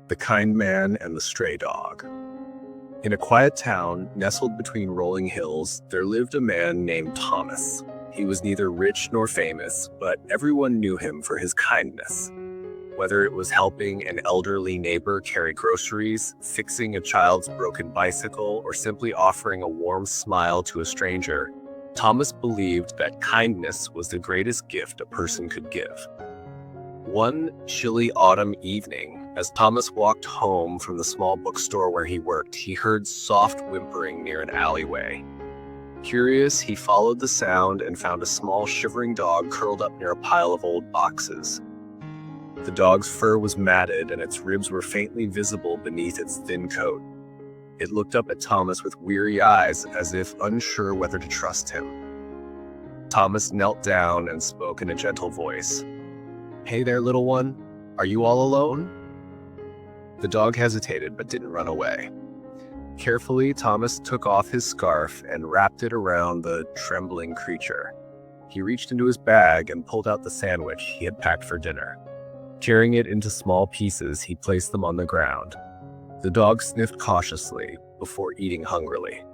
The Kind Man and the Stray Dog. In a quiet town nestled between rolling hills, there lived a man named Thomas. He was neither rich nor famous, but everyone knew him for his kindness. Whether it was helping an elderly neighbor carry groceries, fixing a child's broken bicycle, or simply offering a warm smile to a stranger, Thomas believed that kindness was the greatest gift a person could give. One chilly autumn evening, as Thomas walked home from the small bookstore where he worked, he heard soft whimpering near an alleyway. Curious, he followed the sound and found a small shivering dog curled up near a pile of old boxes. The dog's fur was matted and its ribs were faintly visible beneath its thin coat. It looked up at Thomas with weary eyes, as if unsure whether to trust him. Thomas knelt down and spoke in a gentle voice. "Hey there, little one. Are you all alone?" The dog hesitated but didn't run away. Carefully, Thomas took off his scarf and wrapped it around the trembling creature. He reached into his bag and pulled out the sandwich he had packed for dinner. Tearing it into small pieces, he placed them on the ground. The dog sniffed cautiously before eating hungrily.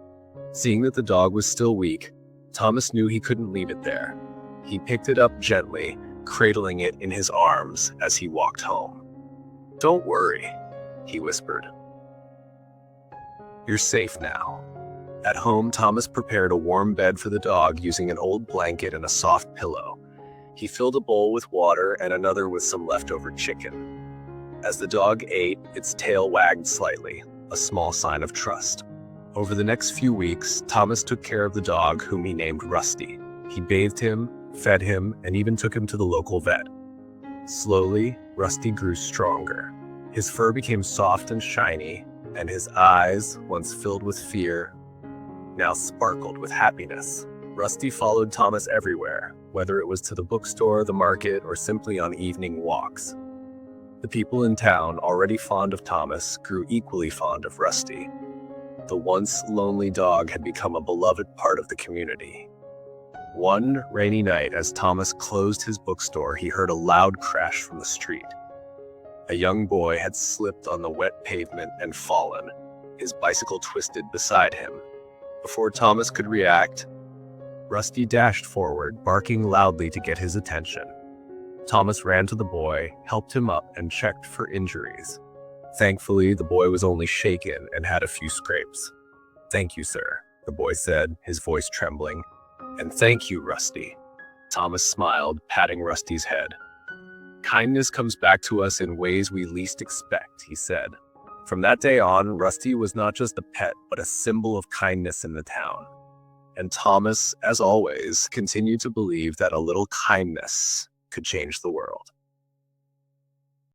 Seeing that the dog was still weak, Thomas knew he couldn't leave it there. He picked it up gently, cradling it in his arms as he walked home. "Don't worry," he whispered. "You're safe now." At home, Thomas prepared a warm bed for the dog using an old blanket and a soft pillow. He filled a bowl with water and another with some leftover chicken. As the dog ate, its tail wagged slightly, a small sign of trust. Over the next few weeks, Thomas took care of the dog, whom he named Rusty. He bathed him, fed him, and even took him to the local vet. Slowly, Rusty grew stronger. His fur became soft and shiny, and his eyes, once filled with fear, now sparkled with happiness. Rusty followed Thomas everywhere, whether it was to the bookstore, the market, or simply on evening walks. The people in town, already fond of Thomas, grew equally fond of Rusty. The once lonely dog had become a beloved part of the community. One rainy night, as Thomas closed his bookstore, he heard a loud crash from the street. A young boy had slipped on the wet pavement and fallen, his bicycle twisted beside him. Before Thomas could react, Rusty dashed forward, barking loudly to get his attention. Thomas ran to the boy, helped him up, and checked for injuries. Thankfully, the boy was only shaken and had a few scrapes. "Thank you, sir," the boy said, his voice trembling. "And thank you, Rusty." Thomas smiled, patting Rusty's head. "Kindness comes back to us in ways we least expect," he said. From that day on, Rusty was not just a pet, but a symbol of kindness in the town. And Thomas, as always, continued to believe that a little kindness could change the world.